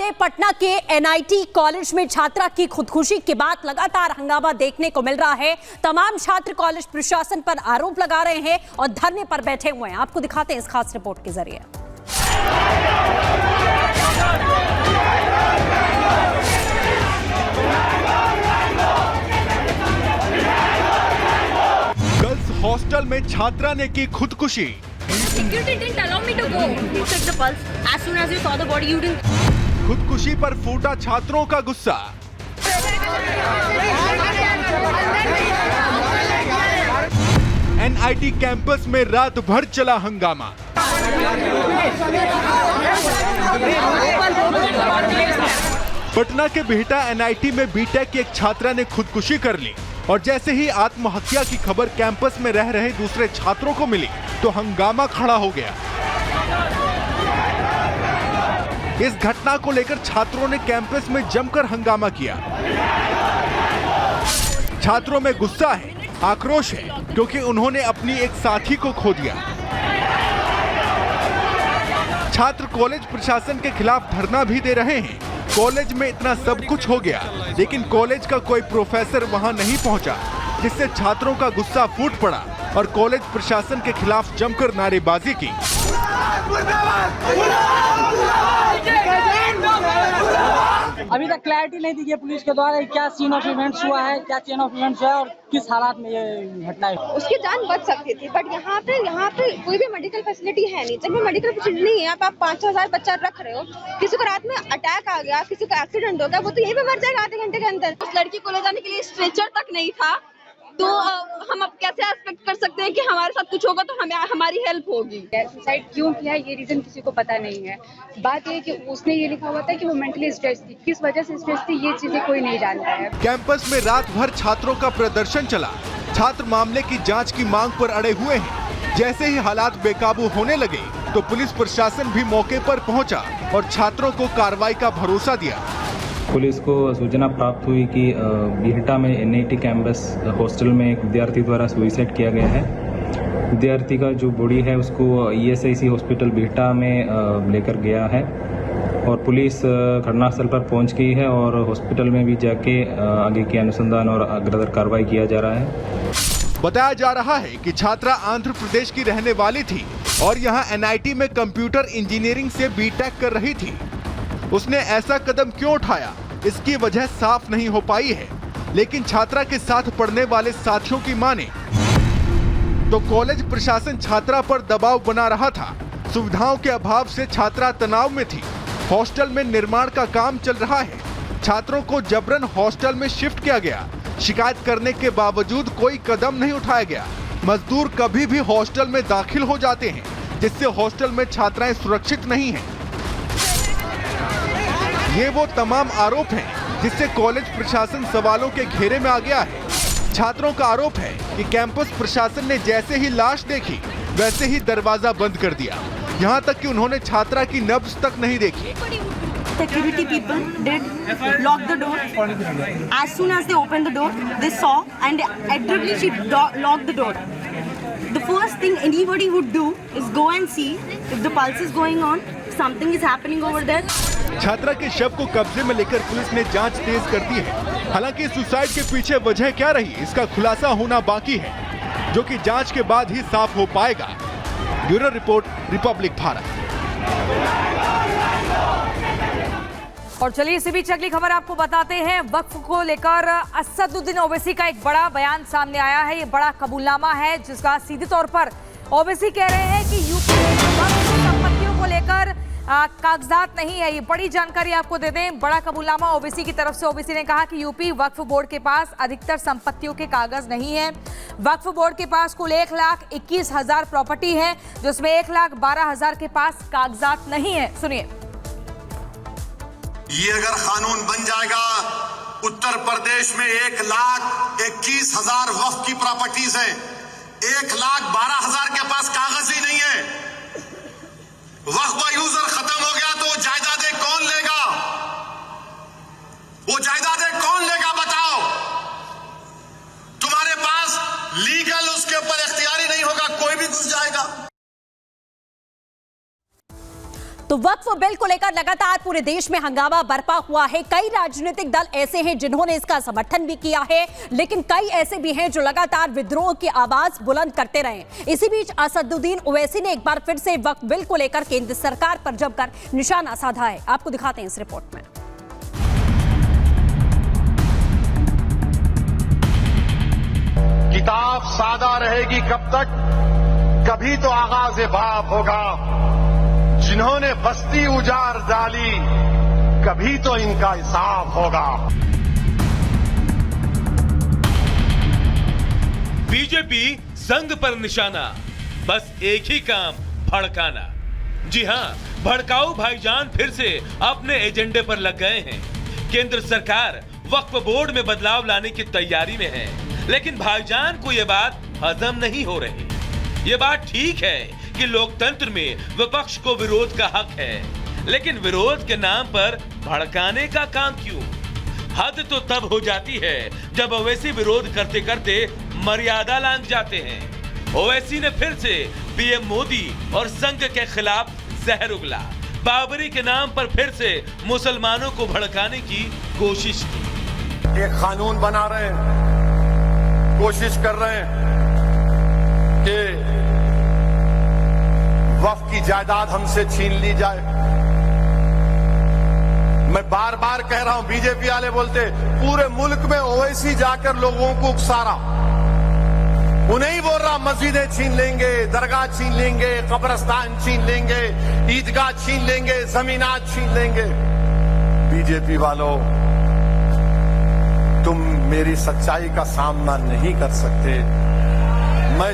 में पटना के NIT college में छात्रा की खुदकुशी के बाद लगातार हंगामा देखने को मिल रहा है। तमाम छात्र कॉलेज प्रशासन पर आरोप लगा रहे हैं और धरने पर बैठे हुए हैं। आपको दिखाते हैं इस खास रिपोर्ट के जरिए। गर्ल्स हॉस्टल में छात्रा ने की खुदकुशी। Security didn't allow me to go. You checked the pulse. As soon as you saw the body, you didn't. खुदकुशी पर फूटा छात्रों का गुस्सा। एनआईटी कैंपस में रात भर चला हंगामा। पटना के बिहटा एनआईटी में बीटेक की एक छात्रा ने खुदकुशी कर ली और जैसे ही आत्महत्या की खबर कैंपस में रह रहे दूसरे छात्रों को मिली तो हंगामा खड़ा हो गया। इस घटना को लेकर छात्रों ने कैंपस में जमकर हंगामा किया। छात्रों में गुस्सा है, आक्रोश है, क्योंकि उन्होंने अपनी एक साथी को खो दिया। छात्र कॉलेज प्रशासन के खिलाफ धरना भी दे रहे हैं। कॉलेज में इतना सब कुछ हो गया, लेकिन कॉलेज का कोई प्रोफेसर वहां नहीं पहुंचा, जिससे छात्रों का गुस्सा फूट पड़ा और कॉलेज प्रशासन के खिलाफ जमकर नारेबाजी की। अभी तक क्लैरिटी नहीं दी गई पुलिस के द्वारा क्या सीन ऑफ इवेंट्स हुआ है, क्या चेन ऑफ इवेंट्स हुआ है और किस हालात में ये घटना है। उसकी जान बच सकती थी, बट यहाँ पे कोई भी मेडिकल फैसिलिटी है नहीं। जब भी मेडिकल फैसिलिटी नहीं है, आप 5,000 बच्चा रख रहे हो, किसी को रात में अटैक आ गया, किसी को एक्सीडेंट हो गया, वो तो यहीं पे मर जाएगा आधे घंटे के अंदर। उस लड़की को ले जाने के लिए स्ट्रेचर तक नहीं था, तो हम अब कैसे एक्सपेक्ट कर सकते हैं कि हमारे साथ कुछ होगा तो हमारी हेल्प होगी। सुसाइड क्यों किया ये रीजन किसी को पता नहीं है। बात ये कि उसने ये लिखा हुआ था कि वो मेंटली स्ट्रेस थी, किस वजह से स्ट्रेस थी ये चीजें कोई नहीं जानता है। कैंपस में रात भर छात्रों का प्रदर्शन चला। छात्र मामले की जांच की मांग पर अड़े हुए हैं। जैसे ही हालात बेकाबू होने लगे तो पुलिस प्रशासन भी मौके पर पहुंचा और छात्रों को कार्रवाई का भरोसा दिया। पुलिस को सूचना प्राप्त हुई कि बिहटा में एनआईटी कैंपस हॉस्टल में एक विद्यार्थी द्वारा सुसाइड किया गया है। विद्यार्थी का जो बॉडी है उसको ईएसआईसी हॉस्पिटल बिहटा में लेकर गया है और पुलिस घटनास्थल पर पहुंच गई है और हॉस्पिटल में भी जाके आगे की अनुसंधान और अग्रतर कार्रवाई किया जा रहा है। बताया जा रहा है कि छात्रा आंध्र प्रदेश की रहने वाली थी और यहाँ एनआईटी में कंप्यूटर इंजीनियरिंग से बीटेक कर रही थी। उसने ऐसा कदम क्यों उठाया, इसकी वजह साफ नहीं हो पाई है, लेकिन छात्रा के साथ पढ़ने वाले साथियों की माने तो कॉलेज प्रशासन छात्रा पर दबाव बना रहा था। सुविधाओं के अभाव से छात्रा तनाव में थी। हॉस्टल में निर्माण का काम चल रहा है। छात्रों को जबरन हॉस्टल में शिफ्ट किया गया। शिकायत करने के बावजूद कोई कदम नहीं उठाया गया। मजदूर कभी भी हॉस्टल में दाखिल हो जाते हैं, जिससे हॉस्टल में छात्राएं सुरक्षित नहीं हैं। ये वो तमाम आरोप हैं जिससे कॉलेज प्रशासन सवालों के घेरे में आ गया है। छात्रों का आरोप है कि कैंपस प्रशासन ने जैसे ही लाश देखी वैसे ही दरवाजा बंद कर दिया। यहाँ तक कि उन्होंने छात्रा की नब्ज तक नहीं देखी। Security people did lock the door. As soon as they opened the door, they saw and abruptly she locked the door. The first thing anybody would do is go and see if the pulse is going on, something is happening over there. छात्रा के शव को कब्जे में लेकर police ने जांच तेज कर दी है। हालांकि सुसाइड के पीछे वजह क्या रही, इसका खुलासा होना बाकी है, जो कि जांच के बाद ही साफ हो पाएगा। Bureau report, Republic Bharat. और चलिए इसी बीच अगली खबर आपको बताते हैं। वक्फ को लेकर असदुद्दीन ओवैसी का एक बड़ा बयान सामने आया है। ये बड़ा कबूलनामा है जिसका सीधे तौर पर ओवैसी कह रहे हैं कि यूपी वक्फ संपत्तियों को लेकर कागजात नहीं है। ये बड़ी जानकारी आपको दे दें। बड़ा कबूलनामा ओवैसी की तरफ से। ओवैसी ने कहा कि यूपी वक्फ बोर्ड के पास अधिकतर संपत्तियों के कागज नहीं है। वक्फ बोर्ड के पास कुल 1,21,000 प्रॉपर्टी है, जिसमें 1,12,000 के पास कागजात नहीं है। सुनिए। ये अगर कानून बन जाएगा, उत्तर प्रदेश में 1,21,000 वक्फ की प्रॉपर्टीज हैं, 1,12,000 के पास कागज ही नहीं है। वक्फ का यूजर खत्म हो गया तो जायदादें कौन लेगा? वो जायदादें कौन लेगा बताओ? तुम्हारे पास लीगल उसके ऊपर इख्तियारी नहीं होगा, कोई भी घुस जाएगा। तो वक्फ बिल को लेकर लगातार पूरे देश में हंगामा बरपा हुआ है। कई राजनीतिक दल ऐसे हैं जिन्होंने इसका समर्थन भी किया है, लेकिन कई ऐसे भी हैं जो लगातार विद्रोह की आवाज बुलंद करते रहे। इसी बीच असदुद्दीन ओवैसी ने एक बार फिर से वक्फ बिल को लेकर केंद्र सरकार पर जमकर निशाना साधा है। आपको दिखाते हैं इस रिपोर्ट में। किताब सादा रहेगी कब तक, कभी तो आगाज़ बाप होगा। जिन्होंने बस्ती उजाड़ डाली, कभी तो इनका हिसाब होगा। बीजेपी संघ पर निशाना, बस एक ही काम, भड़काना। जी हां, भड़काऊ भाईजान फिर से अपने एजेंडे पर लग गए हैं। केंद्र सरकार वक्फ बोर्ड में बदलाव लाने की तैयारी में है, लेकिन भाईजान को यह बात हजम नहीं हो रही। ये बात ठीक है कि लोकतंत्र में विपक्ष को विरोध का हक है, लेकिन विरोध के नाम पर भड़काने का काम क्यों? हद तो तब हो जाती है जब ओवैसी विरोध करते करते मर्यादा लांघ जाते हैं। ओवैसी ने फिर से पीएम मोदी और संघ के खिलाफ जहर उगला। बाबरी के नाम पर फिर से मुसलमानों को भड़काने की कोशिश की। एक कानून बना रहे हैं, कोशिश कर रहे हैं कि वक्फ की जायदाद हमसे छीन ली जाए। मैं बार बार कह रहा हूं, बीजेपी वाले बोलते पूरे मुल्क में ओवैसी जाकर लोगों को उकसारा। उन्हें ही बोल रहा मस्जिदें छीन लेंगे, दरगाह छीन लेंगे, कब्रिस्तान छीन लेंगे, ईदगाह छीन लेंगे, जमीनात छीन लेंगे। बीजेपी वालों, तुम मेरी सच्चाई का सामना नहीं कर सकते। मैं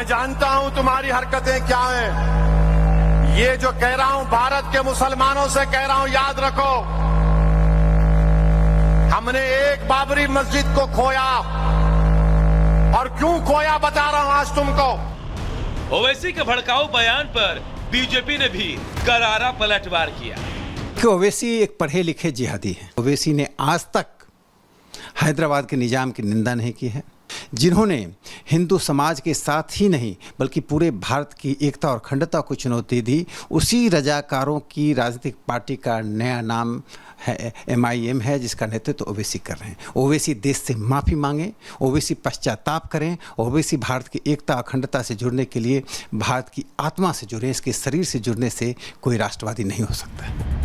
जानता हूं तुम्हारी हरकतें क्या हैं। ये जो कह रहा हूं भारत के मुसलमानों से कह रहा हूं, याद रखो, हमने एक बाबरी मस्जिद को खोया, और क्यों खोया बता रहा हूं आज तुमको। ओवैसी के भड़काऊ बयान पर बीजेपी ने भी करारा पलटवार किया कि ओवैसी एक पढ़े लिखे जिहादी है। ओवैसी ने आज तक हैदराबाद के निजाम की निंदा नहीं की है, जिन्होंने हिंदू समाज के साथ ही नहीं बल्कि पूरे भारत की एकता और अखंडता को चुनौती दी। उसी रजाकारों की राजनीतिक पार्टी का नया नाम है MIM है, जिसका नेतृत्व ओवैसी कर रहे हैं। ओवैसी देश से माफ़ी मांगें, ओवैसी पश्चाताप करें, ओवैसी भारत की एकता अखंडता से जुड़ने के लिए भारत की आत्मा से जुड़े, इसके शरीर से जुड़ने से कोई राष्ट्रवादी नहीं हो सकता है।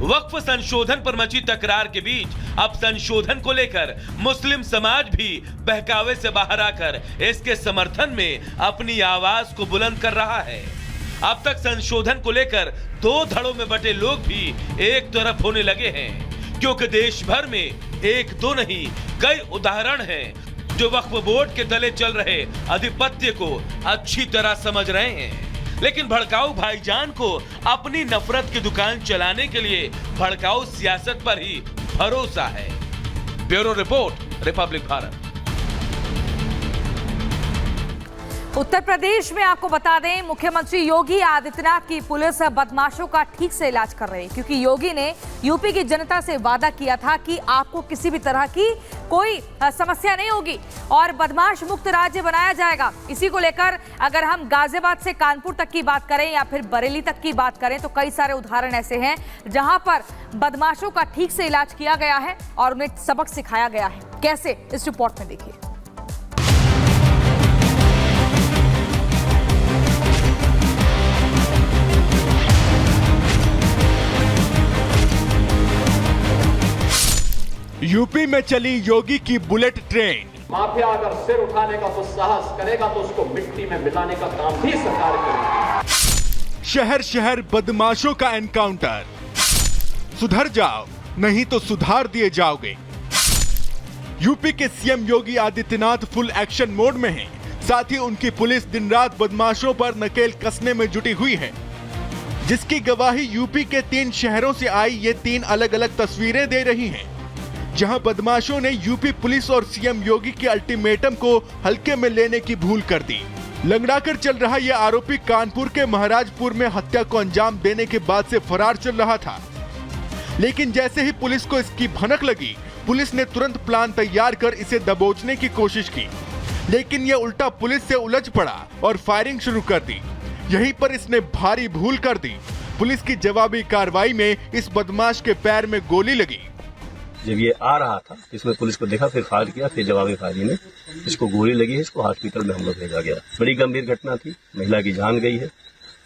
वक्फ संशोधन पर मची तकरार के बीच अब संशोधन को लेकर मुस्लिम समाज भी बहकावे से बाहर आकर इसके समर्थन में अपनी आवाज को बुलंद कर रहा है। अब तक संशोधन को लेकर दो धड़ों में बटे लोग भी एक तरफ होने लगे हैं, क्योंकि देश भर में एक दो नहीं कई उदाहरण हैं जो वक्फ बोर्ड के तले चल रहे आधिपत्य को अच्छी तरह समझ रहे हैं। लेकिन भड़काऊ भाईजान को अपनी नफरत की दुकान चलाने के लिए भड़काऊ सियासत पर ही भरोसा है। Bureau report, Republic Bharat. Uttar Pradesh में आपको बता दें, मुख्यमंत्री योगी आदित्यनाथ की पुलिस बदमाशों का ठीक से इलाज कर रही है, क्योंकि योगी ने यूपी की जनता से वादा किया था कि आपको किसी भी तरह की कोई समस्या नहीं होगी और बदमाश मुक्त राज्य बनाया जाएगा। इसी को लेकर अगर हम गाजियाबाद से कानपुर तक की बात करें या फिर बरेली तक की बात करें तो कई सारे उदाहरण ऐसे हैं जहां पर बदमाशों का ठीक से इलाज किया गया है और उन्हें सबक सिखाया गया है। कैसे, इस रिपोर्ट में देखिए। यूपी में चली योगी की बुलेट ट्रेन। माफिया अगर सिर उठाने का तो साहस करेगा तो उसको मिट्टी में मिलाने का काम भी सरकार करेगी। शहर शहर बदमाशों का एनकाउंटर। सुधर जाओ नहीं तो सुधार दिए जाओगे। यूपी के CM Yogi Adityanath full action mode में हैं। साथ ही उनकी पुलिस दिन रात बदमाशों पर नकेल कसने में जुटी हुई है, जिसकी गवाही यूपी के 3 शहरों से आई ये 3 अलग अलग तस्वीरें दे रही हैं, जहां बदमाशों ने यूपी पुलिस और सीएम योगी के अल्टीमेटम को हल्के में लेने की भूल कर दी। लंगड़ाकर चल रहा यह आरोपी कानपुर के महाराजपुर में हत्या को अंजाम देने के बाद से फरार चल रहा था, लेकिन जैसे ही पुलिस को इसकी भनक लगी, पुलिस ने तुरंत प्लान तैयार कर इसे दबोचने की कोशिश की, लेकिन यह उल्टा पुलिस से उलझ पड़ा और फायरिंग शुरू कर दी। यहीं पर इसने भारी भूल कर दी। पुलिस की जवाबी कार्रवाई में इस बदमाश के पैर में गोली लगी। जब ये आ रहा था इसमें पुलिस को देखा, फिर फायर किया, फिर जवाबी फायरिंग में इसको गोली लगी है। इसको हॉस्पिटल में हम लोग भेजा गया। बड़ी गंभीर घटना थी, महिला की जान गई है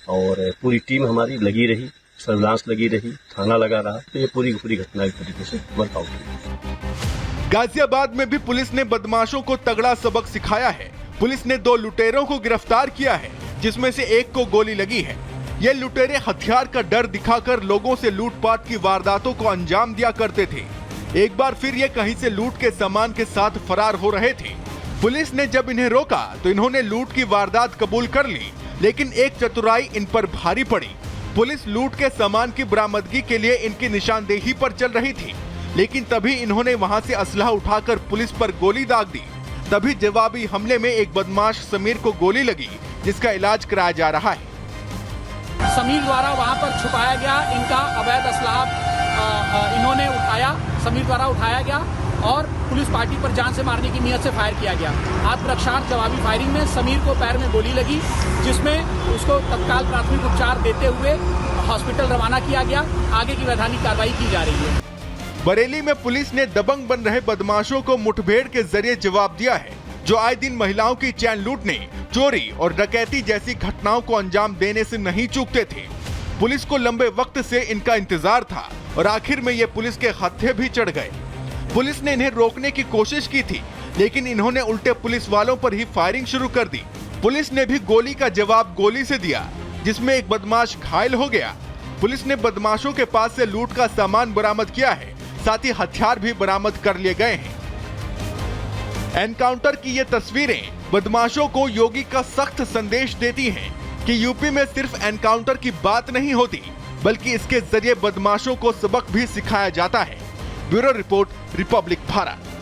और पूरी टीम हमारी लगी रही, सर्विलांस लगी रही, थाना लगा रहा। तो ये पूरी घटना एक तरीके से वर्कआउट हुई। गाजियाबाद में भी पुलिस ने बदमाशों को तगड़ा सबक सिखाया है। पुलिस ने 2 लुटेरों को गिरफ्तार किया है, जिसमें से एक को गोली लगी है। ये लुटेरे हथियार का डर दिखाकर लोगों से लूटपाट की वारदातों को अंजाम दिया करते थे। एक बार फिर ये कहीं से लूट के सामान के साथ फरार हो रहे थे। पुलिस ने जब इन्हें रोका तो इन्होंने लूट की वारदात कबूल कर ली, लेकिन एक चतुराई इन पर भारी पड़ी। पुलिस लूट के सामान की बरामदगी के लिए इनकी निशानदेही पर चल रही थी, लेकिन तभी इन्होंने वहां से असलहा उठाकर पुलिस पर गोली दाग दी। तभी जवाबी हमले में एक बदमाश समीर को गोली लगी, जिसका इलाज कराया जा रहा है। समीर द्वारा वहां पर छुपाया गया इनका अवैध असलाह इन्होंने उठाया, समीर द्वारा उठाया गया और पुलिस पार्टी पर जान से मारने की नीयत से फायर किया गया। आत्मरक्षार्थ जवाबी फायरिंग में समीर को पैर में गोली लगी, जिसमें उसको तत्काल प्राथमिक उपचार देते हुए हॉस्पिटल रवाना किया गया। आगे की वैधानिक कार्रवाई की जा रही है। बरेली में पुलिस ने दबंग बन रहे बदमाशों को मुठभेड़ के जरिए जवाब दिया है, जो आए दिन महिलाओं की चैन लूटने, चोरी और डकैती जैसी घटनाओं को अंजाम देने से नहीं चूकते थे। पुलिस को लंबे वक्त से इनका इंतजार था और आखिर में ये पुलिस के हत्थे भी चढ़ गए। पुलिस ने इन्हें रोकने की कोशिश की थी, लेकिन इन्होंने उल्टे पुलिस वालों पर ही फायरिंग शुरू कर दी। पुलिस ने भी गोली का जवाब गोली से दिया, जिसमें एक बदमाश घायल हो गया। पुलिस ने बदमाशों के पास से लूट का सामान बरामद किया है, साथ ही हथियार भी बरामद कर लिए गए हैं। एनकाउंटर की ये तस्वीरें बदमाशों को योगी का सख्त संदेश देती हैं कि यूपी में सिर्फ एनकाउंटर की बात नहीं होती, बल्कि इसके जरिए बदमाशों को सबक भी सिखाया जाता है। Bureau report, Republic Bharat.